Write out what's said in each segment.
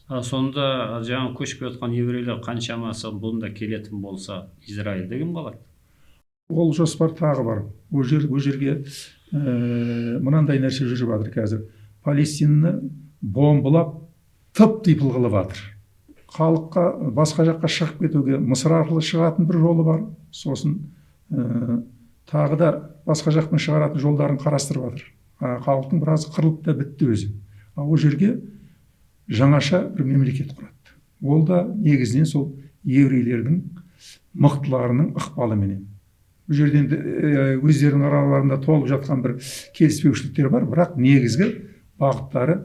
Сонда жаңа көшіп жатқан еврейлер қаншамасы бұнда келетін болса, Израильде кім қалады? Ол жоспар тағы бар. Ол жерге мынандай нәрсе жүріп жатыр қазір. Палестинаны бомбылап тып-типыл қылып жатыр. Халыққа басқа жаққа шығып кетуге Мысыр арқылы шығатын бір жолы бар. Сосын тағы да басқа жақтан шығаратын жолдарын қарастырып жатыр. Халықтың біразы қырылып та бітті өзі. Ол жерге жаңаша бір мемлекет құрады. Ол да негізінен сол еврейлердің мықтыларының ықпалыменен. Бұл жерден өздерінің араларында толып жатқан бір келіспеушіліктер бар, бірақ негізгі бағыттары,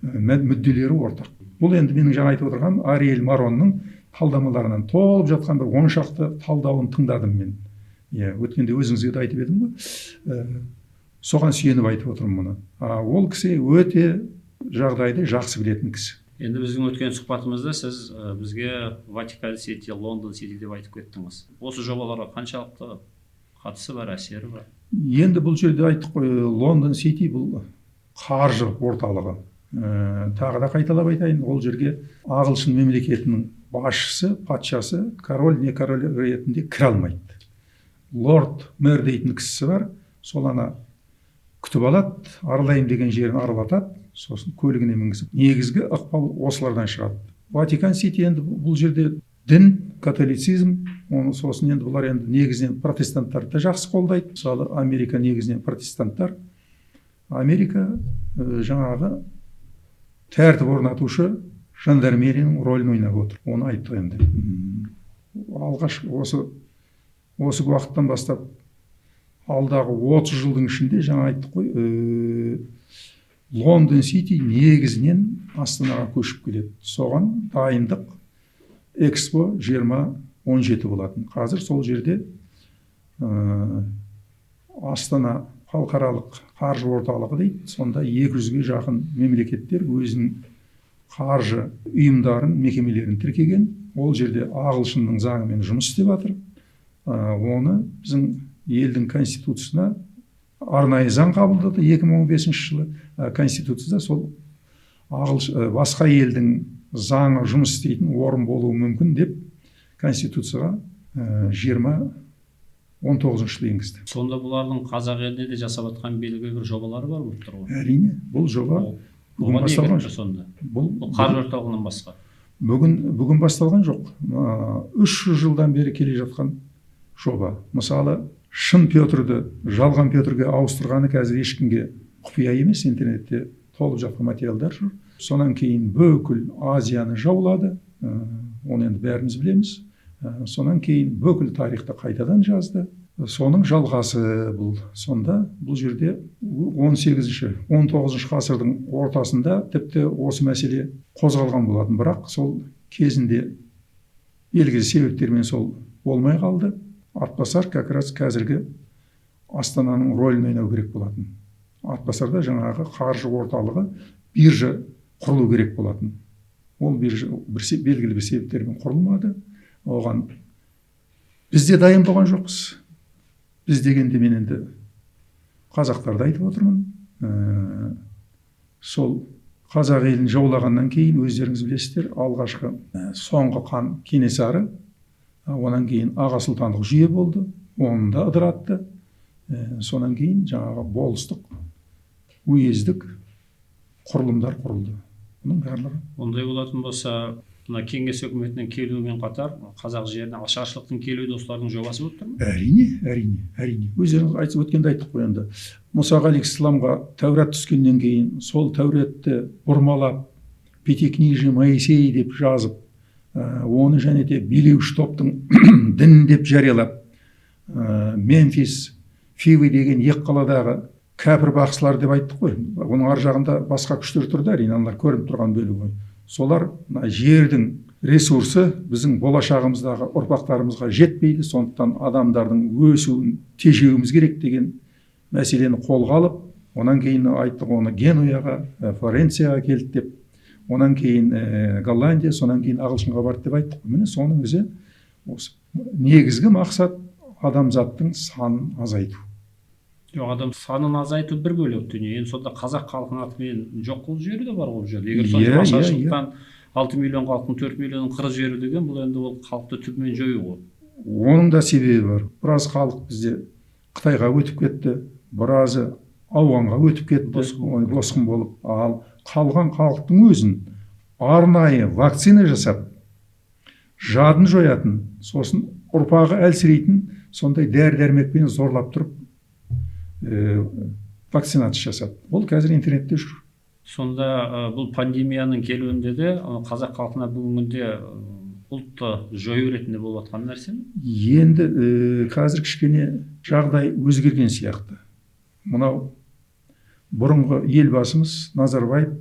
мүдделері ортақ. Бұл енді менің жаңа айтып отырған Ариэль Маронның талдамаларынан толып жатқан бір 10 шақты талдауын тыңдадым мен. Өткенде өзіңізге де айтып едім ғой. Соған сүйеніп айтып отырмын мұны. Ол кісі өте жағдайды жақсы білетін кісі. Енді біздің өткен сұхбатымызда сіз бізге Ватикан Сити, Лондон Сити деп айтып кеттіңіз. Осы жобаларға қаншалықты қатысы бар, әсері бар? Енді бұл жерде айттық қой, Лондон Сити бұл қаржы орталығы. Тағы да қайталап айтайын, ол жерге ағылшын мемлекетінің басшысы, патшасы, король не король ретінде кіре алмайды. Лорд мэр дейтін кісісі бар, сол ана күтіп алады, аралайын деген жерін аралатады, сосын көлігіне мінгізіп. Негізгі ықпал осылардан шығады. Ватикан Сити енді бұл жерде дін, католицизм, сосын енді бұлар енді негізінен протестанттарды жақсы қолдайды. Мысалы, Америка негізінен протестанттар. Америка жаңағы тәртіп орнатушы жандармерияның рөлін ойнап отыр. Оны айтты енді. Алғаш осы уақыттан бастап алдағы 30 жылдың ішінде жаңа айттық қой, Лондон Сити негізінен Астанаға көшіп келеді. Соған дайындық Экспо 2017 болатын. Қазір сол жерде Астана халықаралық қаржы орталығы дейді. Сонда 200-ге жақын мемлекеттер өзінің қаржы ұйымдарын, мекемелерін тіркеген. Ол жерде ағылшынның заңымен жұмыс істеп жатыр. Оны біздің елдің конституциясына арнайы заң қабылдады 2015 жылы. Конституцияда сол басқа елдің заңы жұмыс істейтін орын болуы мүмкін деп конституцияға 2019 жылы енгізді. Сонда бұлардың қазақ елінде де жасап жатқан белгілі бір жобалары бар болып тұр ғой? Әрине, бұл жоба бүгін басталған жоқ. Бұл қаржы орталығынан басқа. Бүгін басталған жоқ. 300 жылдан бері келе жатқан жоба. Мысалы, шын Петрді жалған Петрге ауыстырғаны қазір ешкімге құпия емес, интернетте толып жатқан материалдар жүр. Сонан кейін бүкіл Азияны жаулады, оны енді бәріміз білеміз. Сонан кейін бүкіл тарихты қайтадан жазды. Соның жалғасы бұл. Сонда бұл жерде 18-19 ғасырдың ортасында тіпті осы мәселе қозғалған болатын, бірақ сол кезінде белгілі себептермен сол болмай қалды. Атбасар как раз қазіргі Астананың рөлін ойнау керек болатын. Атбасарда жаңағы қаржы орталығы, биржа құрылу керек болатын. Ол биржа белгілі бір себептермен құрылмады. Оған бізде дайын болған жоқпыз. Біз дегенде мен енді қазақтарды айтып отырмын. Сол қазақ елін жаулағаннан кейін өздеріңіз білесіздер, алғашқы соңғы хан Кенесары, онан кейін аға сұлтандық жүйе болды, оны да ыдыратты. Сонан кейін жаңағы болыстық, уездік құрылымдар құрылды. Бұның барлығы. Ондай болатын болса, мына кеңес өкіметінің келуімен қатар қазақ жеріне ашаршылықтың келуі де осылардың жобасы болып тұр ма? Әрине. Өздеріңіз өткенде айттық қой енді. Мұса алейхиссаламға Тәурат түскеннен кейін сол Тәуратты бұрмалап, Пятикнижие Моисей деп жазып, оны және де билеуші топтың дін деп жариялап, Мемфис, Фиви деген екі қаладағы кәпір бақсылар деп айттық қой. Оның ар жағында басқа күштер тұрды, әрине, аналар көрініп тұрған бөлігі. Солар жердің ресурсы біздің болашағымыздағы ұрпақтарымызға жетпейді, сондықтан адамдардың өсуін тежеуіміз керек деген мәселені қолға алып, онан кейін айттық оны Генуяға, Флоренцияға келді деп, онан кейін Голландия, сонан кейін ағылшынға барды деп айттық. Міне соның өзі осы негізгі мақсат адамзаттың санын азайту. Жоқ, адам санын азайту бір бөлек дүние. Енді сонда қазақ халқының атымен жоқ қылып жіберу де бар ғой бұл жерде. Егер сонша ашаршылықтан 6 миллион халықтың 4 миллионын қырып жіберу деген бұл енді ол халықты түбімен жою ғой. Оның да себебі бар. Біраз халық бізде Қытайға өтіп кетті, біразы ауғанға өтіп кетті, босқын болып. Ал қалған халықтың өзін арнайы вакцина жасап, жадын жоятын, сосын ұрпағы әлсірейтін сондай дәрі-дәрмекпен зорлап тұрып вакцинация жасады. Ол қазір интернетте жүр. Сонда бұл пандемияның келуінде де қазақ халқына бүгінде ұлтты жою ретінде болып жатқан нәрсе ме? Енді қазір кішкене жағдай өзгерген сияқты. Мынау бұрынғы елбасымыз Назарбаев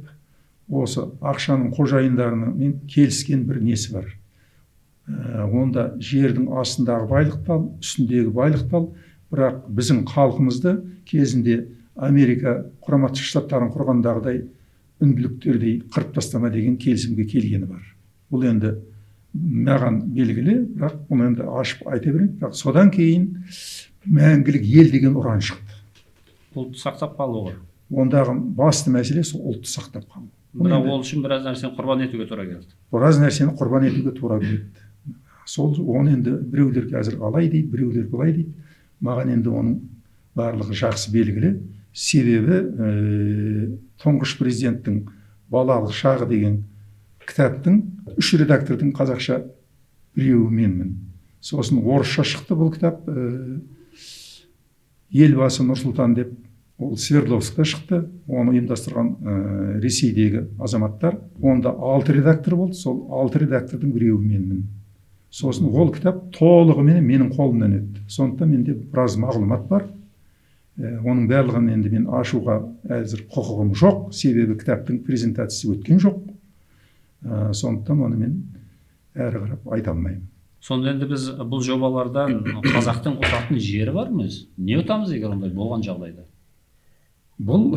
осы ақшаның қожайындарымен келіскен бір несі бар. Онда жердің астындағы байлықтал, үстіндегі байлықтал, бірақ біздің халқымызды кезінде Америка Құрама Штаттарын құрғандағыдай үнділіктердей қырып тастама деген келісімге келгені бар. Бұл енді маған белгілі, бірақ оны енді ашып айта берейін. Бірақ содан кейін мәңгілік ел деген ұран шықты. Ұлтты сақтап қалу ғой. Ондағы басты мәселе сол ұлтты сақтап қалу. Бірақ ол үшін біраз нәрсені құрбан етуге тура келді. Біраз нәрсені құрбан етуге тура келді. Сол оны енді біреулер қазір алай дейді, біреулер былай дейді. Маған енді оның барлығы жақсы белгілі. Себебі тұңғыш президенттің балалық шағы деген кітаптың 3 редактордың қазақша біреуі менмін. Сосын орысша шықты бұл кітап. Елбасы Нұрсұлтан деп, ол Свердловскта шықты. Оны ұйымдастырған Ресейдегі азаматтар. Онда 6 редактор болды. Сол 6 редактордың біреуі менмін. Сосын ол кітап толығымен менің қолымнан өтті. Сондықтан менде біраз мағлұмат бар. Оның барлығын енді мен ашуға әзір құқығым жоқ, себебі кітаптың презентациясы өткен жоқ. Сондықтан оны мен әрі қарап айта алмаймын. Сонда енді біз бұл жобалардан қазақтың ұтатын жері бар ма? Не ұтамыз егер ондай болған жағдайда? Бұл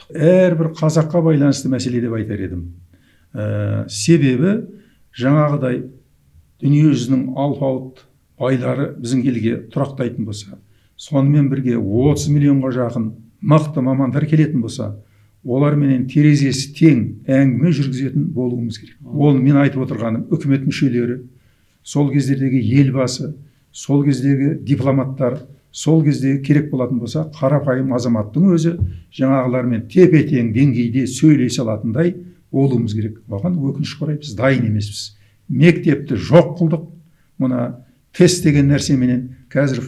әрбір қазаққа байланысты мәселе деп айтар едім. Себебі жаңағыдай дүниежүзінің алпауыт байлары біздің елге тұрақтайтын болса, сонымен бірге 30 миллионға жақын мықты мамандар келетін болса, оларменен терезесі тең әңгіме жүргізетін болуымыз керек. Ол мен айтып отырғаным үкімет мүшелері, сол кездердегі елбасы, сол кездегі дипломаттар, сол кезде керек болатын болса, қарапайым азаматтың өзі жаңағылармен тепе-тең деңгейде сөйлесе алатындай болуымыз керек. Оған өкінішке орай біз дайын емеспіз. Мектепті жоқ қылдық. Мына тест деген нәрсеменен қазір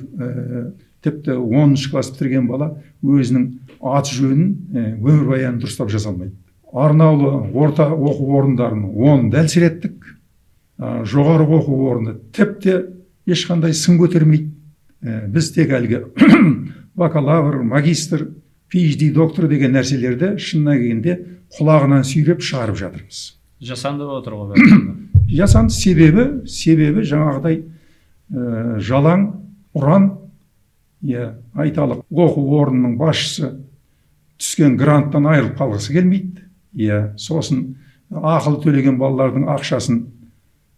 тіпті 10-шы класс бітірген бала өзінің аты жөнін өмірбаянын дұрыстап жаза алмайды. Арнаулы орта оқу орындарын 10 әлсіреттік. Жоғары оқу орны тіпті ешқандай сын көтермейді. Біз тек әлгі бакалавр, магистр, PhD доктор деген нәрселерді шынына келгенде құлағынан сүйреп шығарып жатырмыз. Жасанды отыр ғой. Жасанды себебі жаңағыдай жалаң ұран, айталық оқу орнының басшысы түскен гранттан айырылып қалғысы келмейді. Сосын ақылы төлеген балалардың ақшасын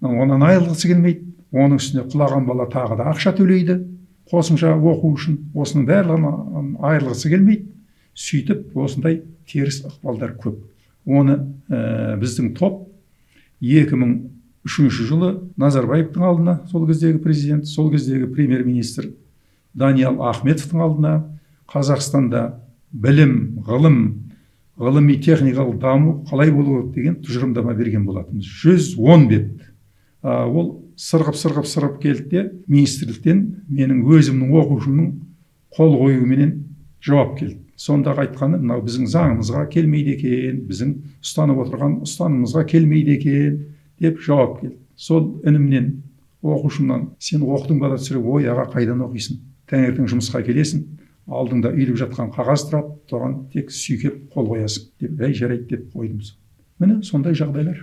онан айырылғысы келмейді. Оның үстіне құлаған бала тағы да ақша төлейді қосымша оқу үшін. Осының барлығынан айырылғысы келмейді. Сөйтіп осындай теріс ықпалдар көп. Оны біздің топ 2003 жылы Назарбаевтың алдына, сол кездегі президент, сол кездегі премьер-министр Даниал Ахметовтың алдына Қазақстанда білім, ғылыми техникалық даму қалай болу керек деген тұжырымдама берген болатынбыз. 110 бет. Ол сырғып келді де министрліктен менің өзімнің оқушымның қол қоюыменен жауап келді. Сонда айтқаны, мынау біздің заңымызға келмейді екен, біздің ұстанып отырған ұстанымымызға келмейді екен деп жауап келді. Сол інімнен, оқушымнан, сен оқыдың ба десе, ой аға, қайдан оқисың? Таңертең жұмысқа келесің, алдыңда үйіліп жатқан қағаз тұрады, соған тек сүйкеп қол қоясың деп, жарайды деп қойдым. Міне сондай жағдайлар.